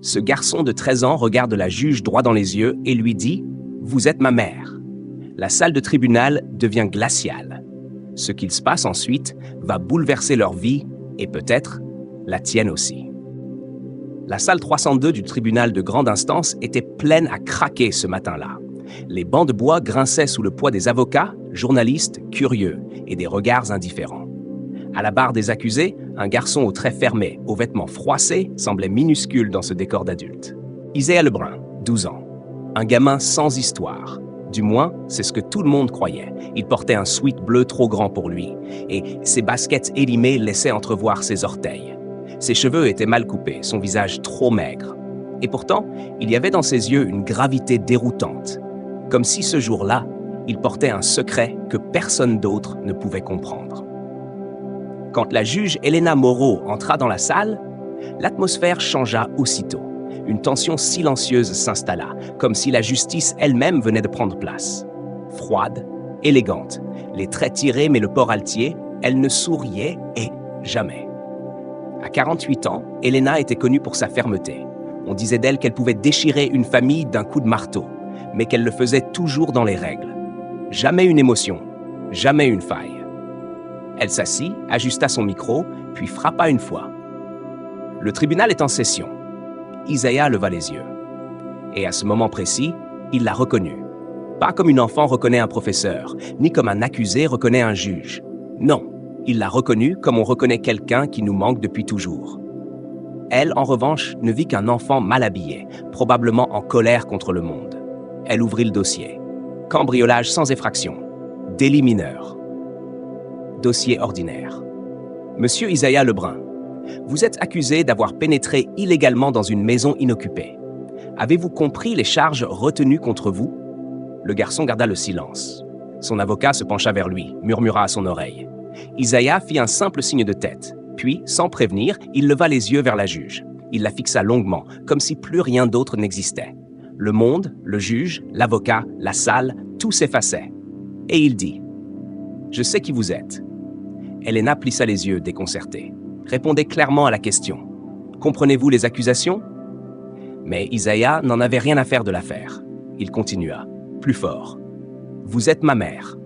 Ce garçon de 13 ans regarde la juge droit dans les yeux et lui dit « Vous êtes ma mère ». La salle de tribunal devient glaciale. Ce qu'il se passe ensuite va bouleverser leur vie et peut-être la tienne aussi. La salle 302 du tribunal de grande instance était pleine à craquer ce matin-là. Les bancs de bois grinçaient sous le poids des avocats, journalistes curieux et des regards indifférents. À la barre des accusés, un garçon aux traits fermés, aux vêtements froissés, semblait minuscule dans ce décor d'adulte. Isaiah Lebrun, 12 ans. Un gamin sans histoire. Du moins, c'est ce que tout le monde croyait. Il portait un sweat bleu trop grand pour lui, et ses baskets élimées laissaient entrevoir ses orteils. Ses cheveux étaient mal coupés, son visage trop maigre. Et pourtant, il y avait dans ses yeux une gravité déroutante, comme si ce jour-là, il portait un secret que personne d'autre ne pouvait comprendre. Quand la juge Elena Moreau entra dans la salle, l'atmosphère changea aussitôt. Une tension silencieuse s'installa, comme si la justice elle-même venait de prendre place. Froide, élégante, les traits tirés mais le port altier, elle ne souriait et jamais. À 48 ans, Elena était connue pour sa fermeté. On disait d'elle qu'elle pouvait déchirer une famille d'un coup de marteau, mais qu'elle le faisait toujours dans les règles. Jamais une émotion, jamais une faille. Elle s'assit, ajusta son micro, puis frappa une fois. Le tribunal est en session. Isaiah leva les yeux. Et à ce moment précis, il l'a reconnue. Pas comme une enfant reconnaît un professeur, ni comme un accusé reconnaît un juge. Non, il l'a reconnue comme on reconnaît quelqu'un qui nous manque depuis toujours. Elle, en revanche, ne vit qu'un enfant mal habillé, probablement en colère contre le monde. Elle ouvrit le dossier. Cambriolage sans effraction. Délit mineur. Dossier ordinaire. Monsieur Isaiah Lebrun, vous êtes accusé d'avoir pénétré illégalement dans une maison inoccupée. Avez-vous compris les charges retenues contre vous? Le garçon garda le silence. Son avocat se pencha vers lui, murmura à son oreille. Isaiah fit un simple signe de tête. Puis, sans prévenir, il leva les yeux vers la juge. Il la fixa longuement, comme si plus rien d'autre n'existait. Le monde, le juge, l'avocat, la salle, tout s'effaçait. Et il dit « Je sais qui vous êtes. » Elena plissa les yeux, déconcertée. Répondez clairement à la question. Comprenez-vous les accusations? Mais Isaiah n'en avait rien à faire de l'affaire. Il continua, plus fort. Vous êtes ma mère.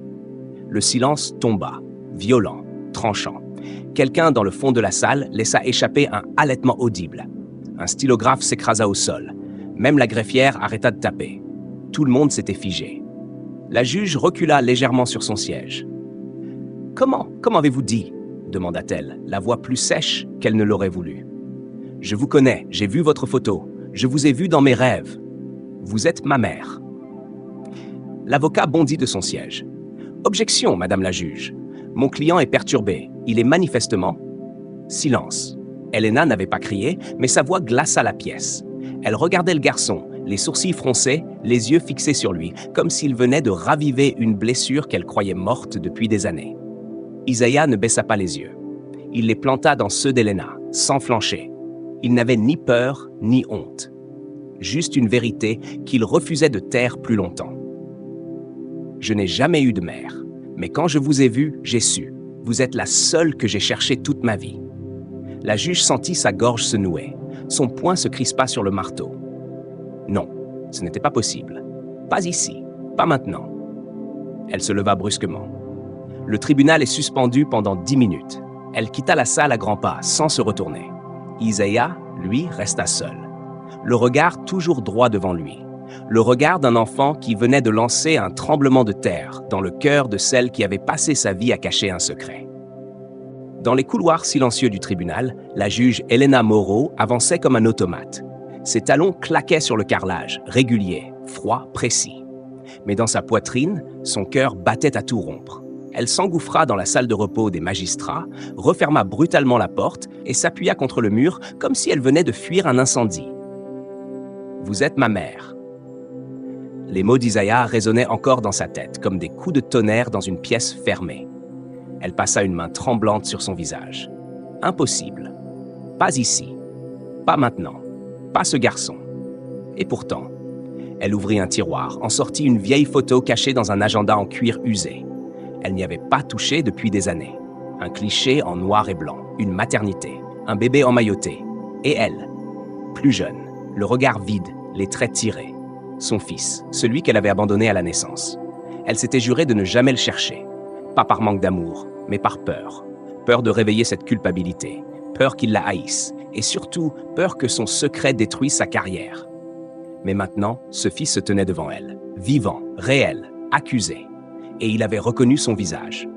Le silence tomba, violent, tranchant. Quelqu'un dans le fond de la salle laissa échapper un halètement audible. Un stylographe s'écrasa au sol. Même la greffière arrêta de taper. Tout le monde s'était figé. La juge recula légèrement sur son siège. « Comment avez-vous dit ?» demanda-t-elle, la voix plus sèche qu'elle ne l'aurait voulu. « Je vous connais, j'ai vu votre photo. Je vous ai vu dans mes rêves. Vous êtes ma mère. » L'avocat bondit de son siège. « Objection, madame la juge. Mon client est perturbé. Il est manifestement... » Silence. Elena n'avait pas crié, mais sa voix glaça la pièce. Elle regardait le garçon, les sourcils froncés, les yeux fixés sur lui, comme s'il venait de raviver une blessure qu'elle croyait morte depuis des années. Isaiah ne baissa pas les yeux. Il les planta dans ceux d'Elena, sans flancher. Il n'avait ni peur, ni honte. Juste une vérité qu'il refusait de taire plus longtemps. « Je n'ai jamais eu de mère, mais quand je vous ai vu, j'ai su. Vous êtes la seule que j'ai cherchée toute ma vie. » La juge sentit sa gorge se nouer. Son poing se crispa sur le marteau. Non, ce n'était pas possible. Pas ici, pas maintenant. Elle se leva brusquement. Le tribunal est suspendu pendant 10 minutes. Elle quitta la salle à grands pas, sans se retourner. Isaiah, lui, resta seul. Le regard toujours droit devant lui. Le regard d'un enfant qui venait de lancer un tremblement de terre dans le cœur de celle qui avait passé sa vie à cacher un secret. Dans les couloirs silencieux du tribunal, la juge Elena Moreau avançait comme un automate. Ses talons claquaient sur le carrelage, régulier, froid, précis. Mais dans sa poitrine, son cœur battait à tout rompre. Elle s'engouffra dans la salle de repos des magistrats, referma brutalement la porte et s'appuya contre le mur comme si elle venait de fuir un incendie. « Vous êtes ma mère. » Les mots d'Isaiah résonnaient encore dans sa tête, comme des coups de tonnerre dans une pièce fermée. Elle passa une main tremblante sur son visage. Impossible. Pas ici. Pas maintenant. Pas ce garçon. Et pourtant, elle ouvrit un tiroir, en sortit une vieille photo cachée dans un agenda en cuir usé. Elle n'y avait pas touché depuis des années. Un cliché en noir et blanc, une maternité, un bébé emmailloté. Et elle, plus jeune, Le regard vide, les traits tirés. Son fils, celui qu'elle avait abandonné à la naissance. Elle s'était juré de ne jamais le chercher. Pas par manque d'amour, mais par peur. Peur de réveiller cette culpabilité. Peur qu'il la haïsse. Et surtout, peur que son secret détruise sa carrière. Mais maintenant, ce fils se tenait devant elle, vivant, réel, accusé. Et il avait reconnu son visage.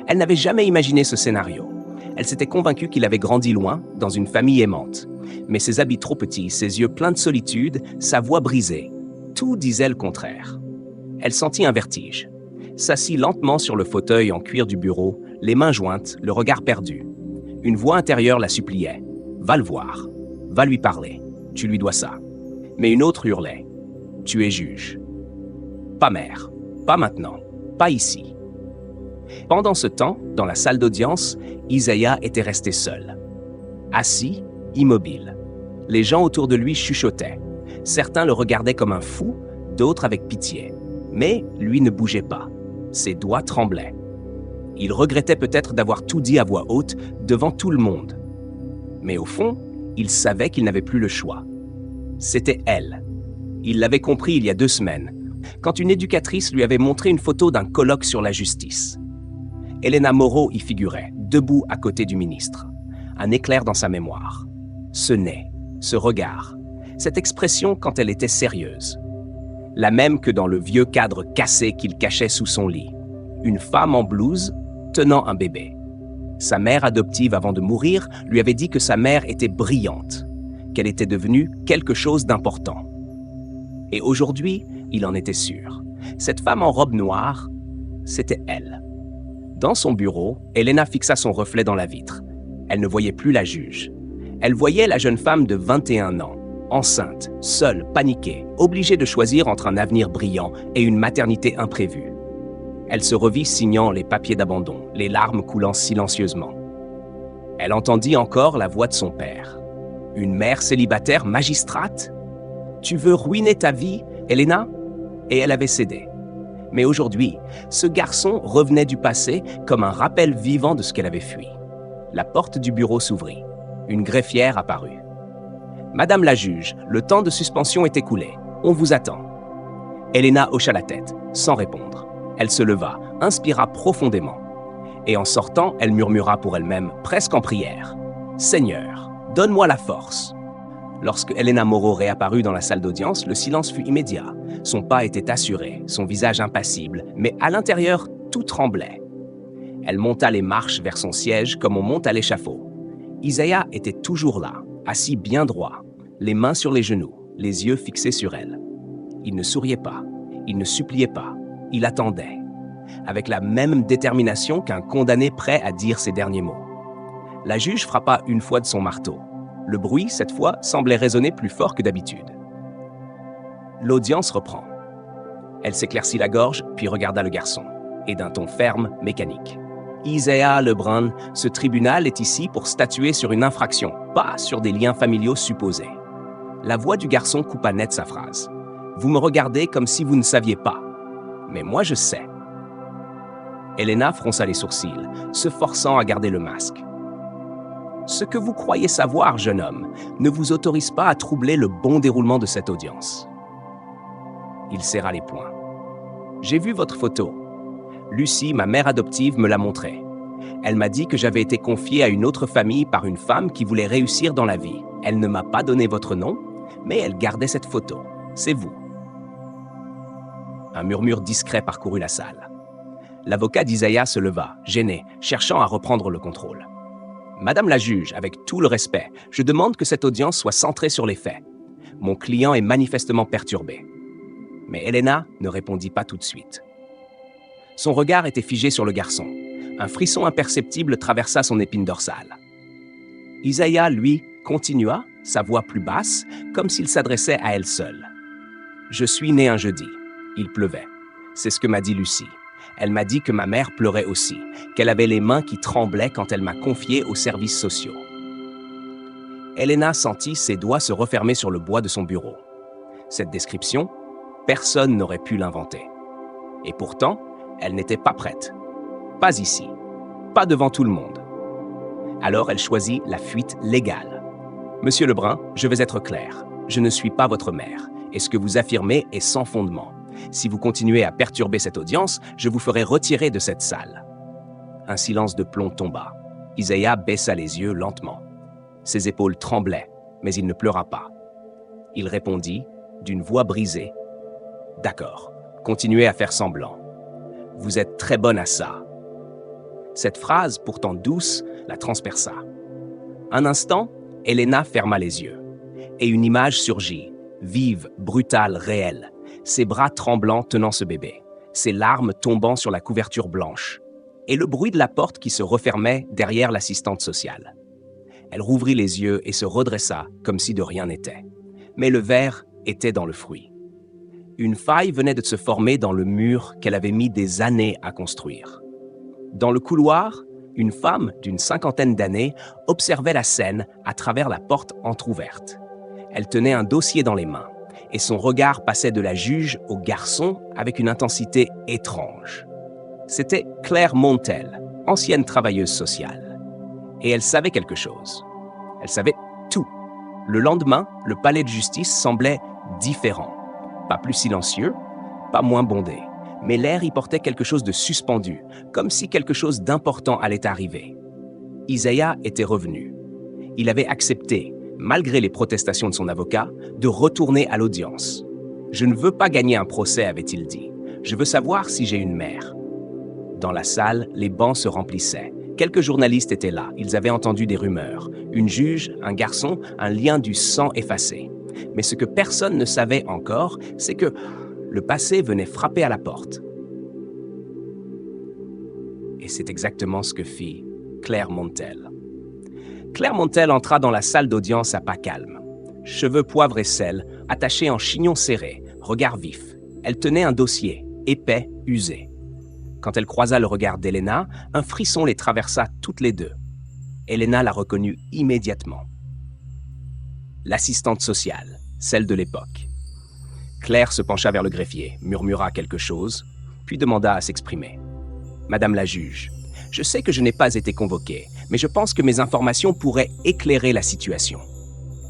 Elle n'avait jamais imaginé ce scénario. Elle s'était convaincue qu'il avait grandi loin, dans une famille aimante. Mais ses habits trop petits, ses yeux pleins de solitude, sa voix brisée, tout disait le contraire. Elle sentit un vertige. S'assit lentement sur le fauteuil en cuir du bureau, les mains jointes, le regard perdu. Une voix intérieure la suppliait. « Va le voir. Va lui parler. Tu lui dois ça. » Mais une autre hurlait. « Tu es juge. Pas mère. Pas maintenant. Pas ici. » Pendant ce temps, dans la salle d'audience, Isaiah était resté seul. Assis, immobile. Les gens autour de lui chuchotaient. Certains le regardaient comme un fou, d'autres avec pitié. Mais lui ne bougeait pas. Ses doigts tremblaient. Il regrettait peut-être d'avoir tout dit à voix haute devant tout le monde. Mais au fond, il savait qu'il n'avait plus le choix. C'était elle. Il l'avait compris il y a 2 semaines, quand une éducatrice lui avait montré une photo d'un colloque sur la justice. Elena Mauro y figurait, debout à côté du ministre. Un éclair dans sa mémoire. Ce nez, ce regard, cette expression quand elle était sérieuse. La même que dans le vieux cadre cassé qu'il cachait sous son lit. Une femme en blouse tenant un bébé. Sa mère adoptive avant de mourir lui avait dit que sa mère était brillante, qu'elle était devenue quelque chose d'important. Et aujourd'hui, il en était sûr. Cette femme en robe noire, c'était elle. Dans son bureau, Elena fixa son reflet dans la vitre. Elle ne voyait plus la juge. Elle voyait la jeune femme de 21 ans, enceinte, seule, paniquée, obligée de choisir entre un avenir brillant et une maternité imprévue. Elle se revit signant les papiers d'abandon, les larmes coulant silencieusement. Elle entendit encore la voix de son père. Une mère célibataire magistrate? Tu veux ruiner ta vie, Elena? Et elle avait cédé. Mais aujourd'hui, ce garçon revenait du passé comme un rappel vivant de ce qu'elle avait fui. La porte du bureau s'ouvrit. Une greffière apparut. « Madame la juge, le temps de suspension est écoulé. On vous attend. » Elena hocha la tête, sans répondre. Elle se leva, inspira profondément. Et en sortant, elle murmura pour elle-même, presque en prière. « Seigneur, donne-moi la force. » Lorsque Elena Mauro réapparut dans la salle d'audience, le silence fut immédiat. Son pas était assuré, son visage impassible, mais à l'intérieur, tout tremblait. Elle monta les marches vers son siège comme on monte à l'échafaud. Isaiah était toujours là, assis bien droit, les mains sur les genoux, les yeux fixés sur elle. Il ne souriait pas, il ne suppliait pas, il attendait, avec la même détermination qu'un condamné prêt à dire ses derniers mots. La juge frappa une fois de son marteau. Le bruit, cette fois, semblait résonner plus fort que d'habitude. L'audience reprend. Elle s'éclaircit la gorge, puis regarda le garçon, et d'un ton ferme, mécanique. « Isaiah Lebrun, ce tribunal est ici pour statuer sur une infraction, pas sur des liens familiaux supposés. » La voix du garçon coupa net sa phrase. « Vous me regardez comme si vous ne saviez pas. Mais moi, je sais. » Elena fronça les sourcils, se forçant à garder le masque. « Ce que vous croyez savoir, jeune homme, ne vous autorise pas à troubler le bon déroulement de cette audience. » Il serra les poings. « J'ai vu votre photo. Lucie, ma mère adoptive, me l'a montrée. Elle m'a dit que j'avais été confiée à une autre famille par une femme qui voulait réussir dans la vie. Elle ne m'a pas donné votre nom, mais elle gardait cette photo. C'est vous. » Un murmure discret parcourut la salle. L'avocat d'Isaiah se leva, gêné, cherchant à reprendre le contrôle. « Madame la juge, avec tout le respect, je demande que cette audience soit centrée sur les faits. Mon client est manifestement perturbé. » Mais Elena ne répondit pas tout de suite. Son regard était figé sur le garçon. Un frisson imperceptible traversa son épine dorsale. Isaiah, lui, continua, sa voix plus basse, comme s'il s'adressait à elle seule. « Je suis né un jeudi. Il pleuvait. C'est ce que m'a dit Lucie. Elle m'a dit que ma mère pleurait aussi, qu'elle avait les mains qui tremblaient quand elle m'a confiée aux services sociaux. » Elena sentit ses doigts se refermer sur le bois de son bureau. Cette description, personne n'aurait pu l'inventer. Et pourtant, elle n'était pas prête. Pas ici. Pas devant tout le monde. Alors elle choisit la fuite légale. Monsieur Lebrun, je vais être clair. Je ne suis pas votre mère, et ce que vous affirmez est sans fondement. Si vous continuez à perturber cette audience, je vous ferai retirer de cette salle. Un silence de plomb tomba. Isaiah baissa les yeux lentement. Ses épaules tremblaient, mais il ne pleura pas. Il répondit, d'une voix brisée, « D'accord, continuez à faire semblant. Vous êtes très bonne à ça. » Cette phrase, pourtant douce, la transperça. Un instant, Elena ferma les yeux, et une image surgit, vive, brutale, réelle, ses bras tremblants tenant ce bébé, ses larmes tombant sur la couverture blanche, et le bruit de la porte qui se refermait derrière l'assistante sociale. Elle rouvrit les yeux et se redressa comme si de rien n'était. Mais le verre était dans le fruit. Une faille venait de se former dans le mur qu'elle avait mis des années à construire. Dans le couloir, une femme d'une 50aine d'années observait la scène à travers la porte entr'ouverte. Elle tenait un dossier dans les mains, et son regard passait de la juge au garçon avec une intensité étrange. C'était Claire Montel, ancienne travailleuse sociale. Et elle savait quelque chose. Elle savait tout. Le lendemain, le palais de justice semblait différent. Pas plus silencieux, pas moins bondé. Mais l'air y portait quelque chose de suspendu, comme si quelque chose d'important allait arriver. Isaiah était revenu. Il avait accepté, malgré les protestations de son avocat, de retourner à l'audience. « Je ne veux pas gagner un procès », avait-il dit. « Je veux savoir si j'ai une mère. » Dans la salle, les bancs se remplissaient. Quelques journalistes étaient là, ils avaient entendu des rumeurs. Une juge, un garçon, un lien du sang effacé. Mais ce que personne ne savait encore, c'est que le passé venait frapper à la porte. Et c'est exactement ce que fit Claire Montel. Claire Montel entra dans la salle d'audience à pas calme. Cheveux poivre et sel, attachés en chignon serré, regard vif. Elle tenait un dossier, épais, usé. Quand elle croisa le regard d'Elena, un frisson les traversa toutes les deux. Elena la reconnut immédiatement. L'assistante sociale, celle de l'époque. Claire se pencha vers le greffier, murmura quelque chose, puis demanda à s'exprimer. « Madame la juge, je sais que je n'ai pas été convoquée, mais je pense que mes informations pourraient éclairer la situation. »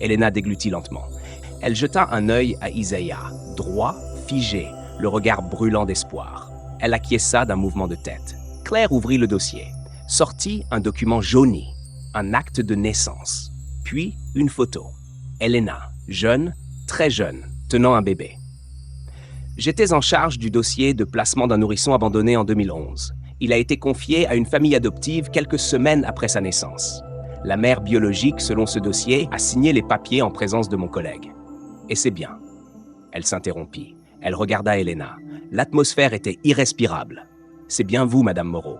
Elena déglutit lentement. Elle jeta un œil à Isaiah, droit, figé, le regard brûlant d'espoir. Elle acquiesça d'un mouvement de tête. Claire ouvrit le dossier, sortit un document jauni, un acte de naissance, puis une photo. Elena, jeune, très jeune, tenant un bébé. J'étais en charge du dossier de placement d'un nourrisson abandonné en 2011. Il a été confié à une famille adoptive quelques semaines après sa naissance. La mère biologique, selon ce dossier, a signé les papiers en présence de mon collègue. Et c'est bien. Elle s'interrompit. Elle regarda Elena. L'atmosphère était irrespirable. C'est bien vous, Madame Moreau.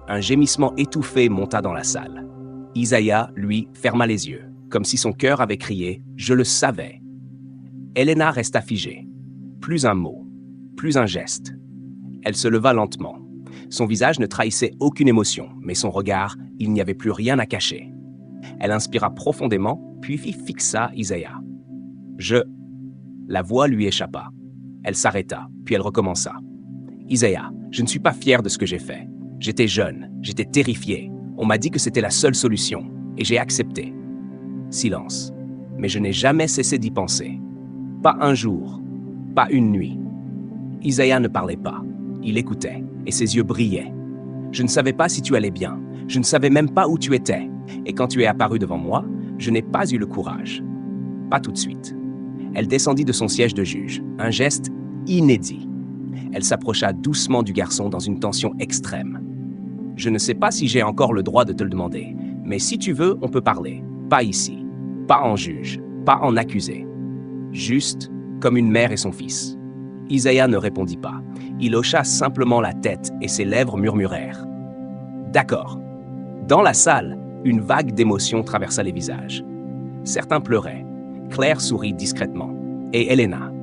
Un gémissement étouffé monta dans la salle. Isaiah, lui, ferma les yeux, comme si son cœur avait crié « Je le savais ». Elena resta figée. Plus un mot, plus un geste. Elle se leva lentement. Son visage ne trahissait aucune émotion, mais son regard, il n'y avait plus rien à cacher. Elle inspira profondément, puis fixa Isaiah. La voix lui échappa. Elle s'arrêta, puis elle recommença. « Isaiah, je ne suis pas fière de ce que j'ai fait. J'étais jeune, j'étais terrifiée. On m'a dit que c'était la seule solution, et j'ai accepté. » Silence. Mais je n'ai jamais cessé d'y penser. Pas un jour, pas une nuit. Isaiah ne parlait pas. Il écoutait, et ses yeux brillaient. Je ne savais pas si tu allais bien. Je ne savais même pas où tu étais. Et quand tu es apparu devant moi, je n'ai pas eu le courage. Pas tout de suite. Elle descendit de son siège de juge, un geste inédit. Elle s'approcha doucement du garçon dans une tension extrême. « Je ne sais pas si j'ai encore le droit de te le demander, mais si tu veux, on peut parler. Pas ici, pas en juge, pas en accusé. Juste comme une mère et son fils. » Isaiah ne répondit pas. Il hocha simplement la tête et ses lèvres murmurèrent. « D'accord. » Dans la salle, une vague d'émotion traversa les visages. Certains pleuraient. Claire sourit discrètement. Et Elena.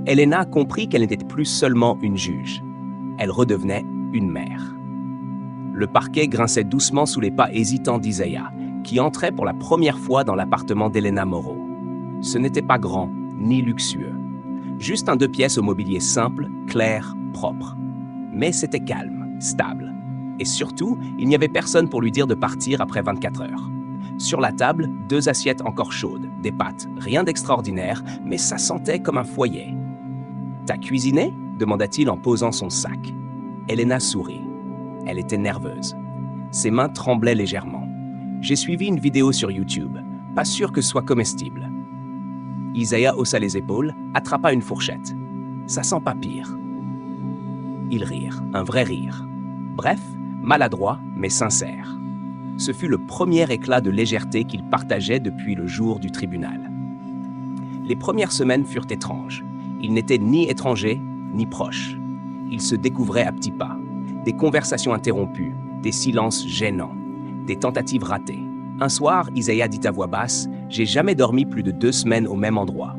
Elena comprit qu'elle n'était plus seulement une juge. Elle redevenait une mère. Le parquet grinçait doucement sous les pas hésitants d'Isaiah, qui entrait pour la première fois dans l'appartement d'Elena Moreau. Ce n'était pas grand, ni luxueux. Juste un 2 pièces au mobilier simple, clair, propre. Mais c'était calme, stable. Et surtout, il n'y avait personne pour lui dire de partir après 24 heures. Sur la table, 2 assiettes encore chaudes, des pâtes, rien d'extraordinaire, mais ça sentait comme un foyer. « T'as cuisiné ?» demanda-t-il en posant son sac. Elena sourit. Elle était nerveuse. Ses mains tremblaient légèrement. J'ai suivi une vidéo sur YouTube. Pas sûr que ce soit comestible. Isaiah haussa les épaules, attrapa une fourchette. Ça sent pas pire. Ils rirent, un vrai rire. Bref, maladroit, mais sincère. Ce fut le premier éclat de légèreté qu'ils partageaient depuis le jour du tribunal. Les premières semaines furent étranges. Ils n'étaient ni étrangers, ni proches. Ils se découvraient à petits pas. Des conversations interrompues, des silences gênants, des tentatives ratées. Un soir, Isaiah dit à voix basse « J'ai jamais dormi plus de 2 semaines au même endroit.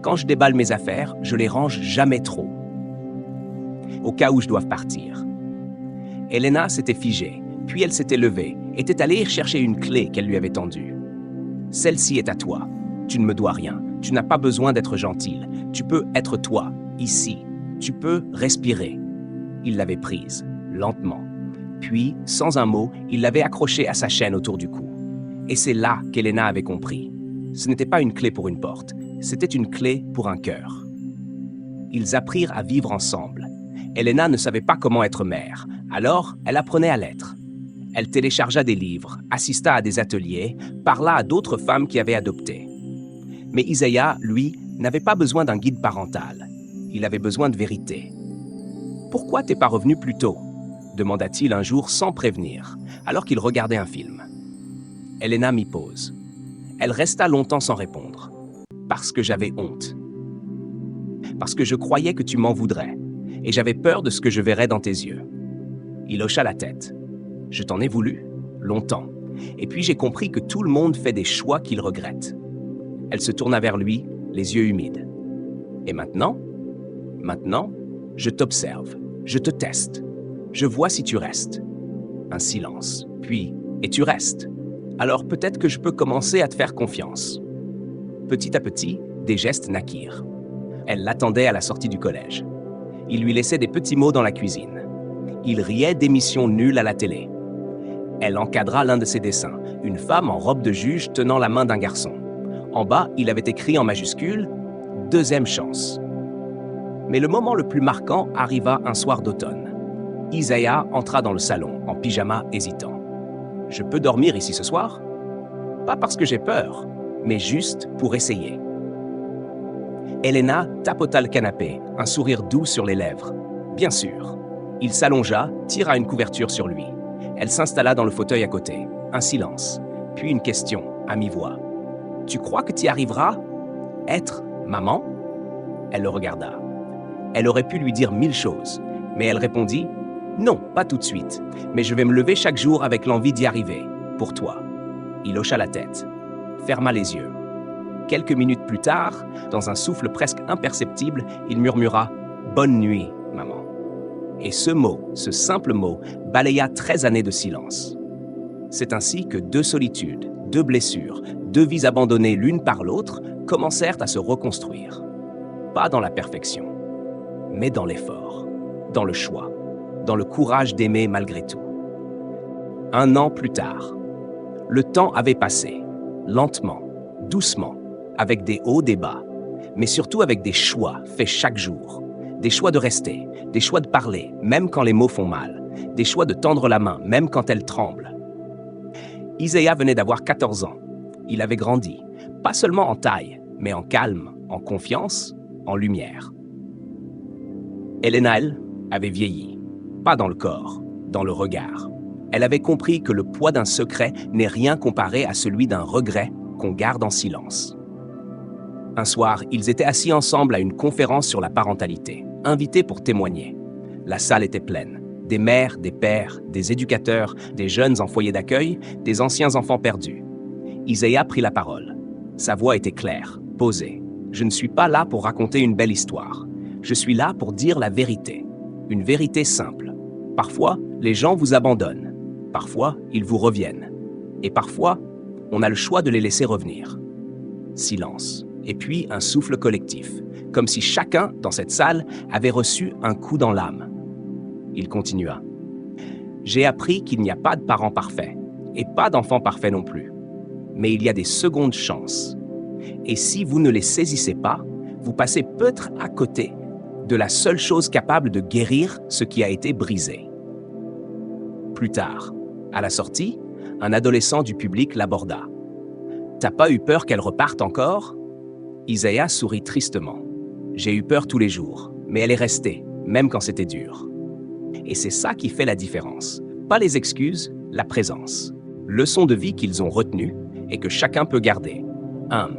Quand je déballe mes affaires, je les range jamais trop. Au cas où je doive partir. » Elena s'était figée, puis elle s'était levée, était allée chercher une clé qu'elle lui avait tendue. « Celle-ci est à toi. Tu ne me dois rien. Tu n'as pas besoin d'être gentille. Tu peux être toi, ici. Tu peux respirer. » Il l'avait prise, lentement. Puis, sans un mot, il l'avait accrochée à sa chaîne autour du cou. Et c'est là qu'Elena avait compris. Ce n'était pas une clé pour une porte, c'était une clé pour un cœur. Ils apprirent à vivre ensemble. Elena ne savait pas comment être mère, alors elle apprenait à l'être. Elle téléchargea des livres, assista à des ateliers, parla à d'autres femmes qui avaient adopté. Mais Isaiah, lui, n'avait pas besoin d'un guide parental. Il avait besoin de vérité. « Pourquoi t'es pas revenu plus tôt ?» demanda-t-il un jour sans prévenir, alors qu'il regardait un film. Elena m'y pose. Elle resta longtemps sans répondre. « Parce que j'avais honte. Parce que je croyais que tu m'en voudrais, et j'avais peur de ce que je verrais dans tes yeux. » Il hocha la tête. « Je t'en ai voulu, longtemps, et puis j'ai compris que tout le monde fait des choix qu'il regrette. » Elle se tourna vers lui, les yeux humides. « Et maintenant ? Maintenant, je t'observe, je te teste. Je vois si tu restes. » Un silence. Puis, « Et tu restes. Alors peut-être que je peux commencer à te faire confiance. » Petit à petit, des gestes naquirent. Elle l'attendait à la sortie du collège. Il lui laissait des petits mots dans la cuisine. Il riait d'émissions nulles à la télé. Elle encadra l'un de ses dessins, une femme en robe de juge tenant la main d'un garçon. En bas, il avait écrit en majuscule « Deuxième chance ». Mais le moment le plus marquant arriva un soir d'automne. Isaiah entra dans le salon, en pyjama hésitant. « Je peux dormir ici ce soir ? Pas parce que j'ai peur, mais juste pour essayer. » Elena tapota le canapé, un sourire doux sur les lèvres. « Bien sûr. » Il s'allongea, tira une couverture sur lui. Elle s'installa dans le fauteuil à côté. Un silence, puis une question, à mi-voix. « Tu crois que tu y arriveras ? Être maman ?» Elle le regarda. Elle aurait pu lui dire 1000 choses, mais elle répondit « Non, pas tout de suite, mais je vais me lever chaque jour avec l'envie d'y arriver, pour toi. » Il hocha la tête, ferma les yeux. Quelques minutes plus tard, dans un souffle presque imperceptible, il murmura « Bonne nuit, maman. » Et ce mot, ce simple mot, balaya 13 années de silence. C'est ainsi que 2 solitudes, 2 blessures, 2 vies abandonnées l'une par l'autre commencèrent à se reconstruire. Pas dans la perfection, mais dans l'effort, dans le choix, dans le courage d'aimer malgré tout. 1 an plus tard, le temps avait passé, lentement, doucement, avec des hauts, des bas, mais surtout avec des choix faits chaque jour. Des choix de rester, des choix de parler, même quand les mots font mal, des choix de tendre la main, même quand elle tremble. Isaiah venait d'avoir 14 ans. Il avait grandi, pas seulement en taille, mais en calme, en confiance, en lumière. Elena, elle, avait vieilli, pas dans le corps, dans le regard. Elle avait compris que le poids d'un secret n'est rien comparé à celui d'un regret qu'on garde en silence. Un soir, ils étaient assis ensemble à une conférence sur la parentalité, invités pour témoigner. La salle était pleine. Des mères, des pères, des éducateurs, des jeunes en foyer d'accueil, des anciens enfants perdus. Isaiah prit la parole. Sa voix était claire, posée. « Je ne suis pas là pour raconter une belle histoire. Je suis là pour dire la vérité. Une vérité simple. Parfois, les gens vous abandonnent. Parfois, ils vous reviennent. Et parfois, on a le choix de les laisser revenir. » Silence. Et puis un souffle collectif, comme si chacun, dans cette salle, avait reçu un coup dans l'âme. Il continua. « J'ai appris qu'il n'y a pas de parents parfaits, et pas d'enfants parfaits non plus. mais il y a des secondes chances. Et si vous ne les saisissez pas, vous passez peut-être à côté de la seule chose capable de guérir ce qui a été brisé. Plus tard, à la sortie, un adolescent du public l'aborda. « T'as pas eu peur qu'elle reparte encore ?» Isaiah sourit tristement. « J'ai eu peur tous les jours, mais elle est restée, même quand c'était dur. » Et c'est ça qui fait la différence. Pas les excuses, la présence. Leçon de vie qu'ils ont retenue et que chacun peut garder. 1.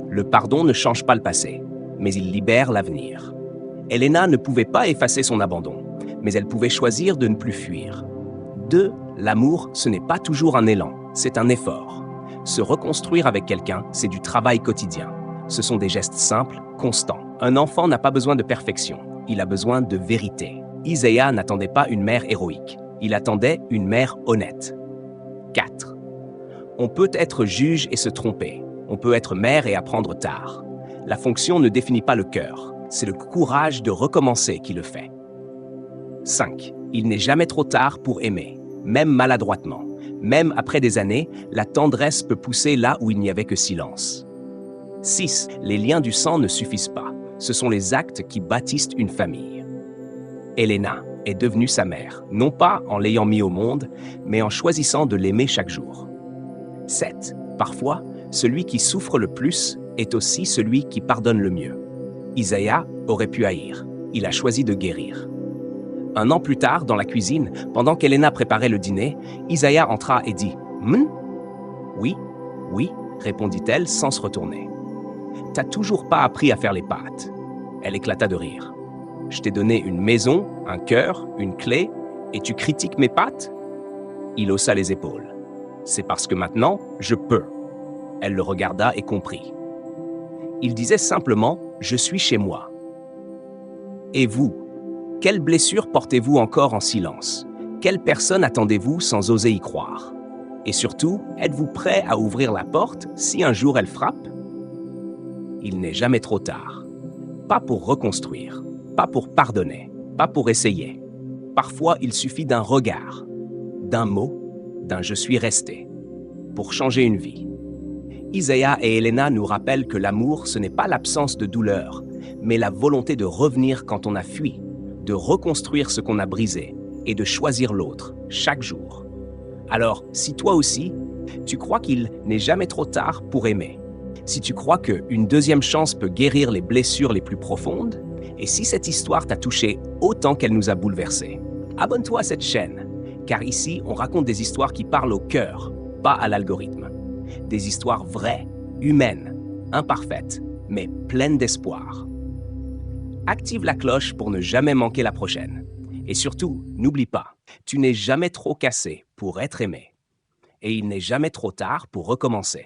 Le pardon ne change pas le passé, mais il libère l'avenir. Elena ne pouvait pas effacer son abandon, mais elle pouvait choisir de ne plus fuir. 2. L'amour, ce n'est pas toujours un élan, c'est un effort. Se reconstruire avec quelqu'un, c'est du travail quotidien. Ce sont des gestes simples, constants. Un enfant n'a pas besoin de perfection, il a besoin de vérité. Isaiah n'attendait pas une mère héroïque, il attendait une mère honnête. 4. On peut être juge et se tromper. On peut être mère et apprendre tard. La fonction ne définit pas le cœur, c'est le courage de recommencer qui le fait. 5. Il n'est jamais trop tard pour aimer, même maladroitement. Même après des années, la tendresse peut pousser là où il n'y avait que silence. 6. Les liens du sang ne suffisent pas. Ce sont les actes qui bâtissent une famille. Elena est devenue sa mère, non pas en l'ayant mis au monde, mais en choisissant de l'aimer chaque jour. 7. Parfois, celui qui souffre le plus est aussi celui qui pardonne le mieux. Isaiah aurait pu haïr. Il a choisi de guérir. 1 an plus tard, dans la cuisine, pendant qu'Elena préparait le dîner, Isaiah entra et dit « Oui, oui, répondit-elle sans se retourner. T'as toujours pas appris à faire les pâtes. Elle éclata de rire. Je t'ai donné une maison, un cœur, une clé, et tu critiques mes pâtes? Il haussa les épaules. C'est parce que maintenant, je peux. Elle le regarda et comprit. Il disait simplement « Je suis chez moi ». Et vous, quelle blessure portez-vous encore en silence? Quelle personne attendez-vous sans oser y croire? Et surtout, êtes-vous prêt à ouvrir la porte si un jour elle frappe? Il n'est jamais trop tard. Pas pour reconstruire, pas pour pardonner, pas pour essayer. Parfois, il suffit d'un regard, d'un mot, d'un « je suis resté » pour changer une vie. Isaiah et Elena nous rappellent que l'amour, ce n'est pas l'absence de douleur, mais la volonté de revenir quand on a fui, de reconstruire ce qu'on a brisé et de choisir l'autre chaque jour. Alors, si toi aussi, tu crois qu'il n'est jamais trop tard pour aimer, si tu crois qu'une deuxième chance peut guérir les blessures les plus profondes, et si cette histoire t'a touché autant qu'elle nous a bouleversés, abonne-toi à cette chaîne, car ici, on raconte des histoires qui parlent au cœur, pas à l'algorithme. Des histoires vraies, humaines, imparfaites, mais pleines d'espoir. Active la cloche pour ne jamais manquer la prochaine. Et surtout, n'oublie pas, tu n'es jamais trop cassé pour être aimé. Et il n'est jamais trop tard pour recommencer.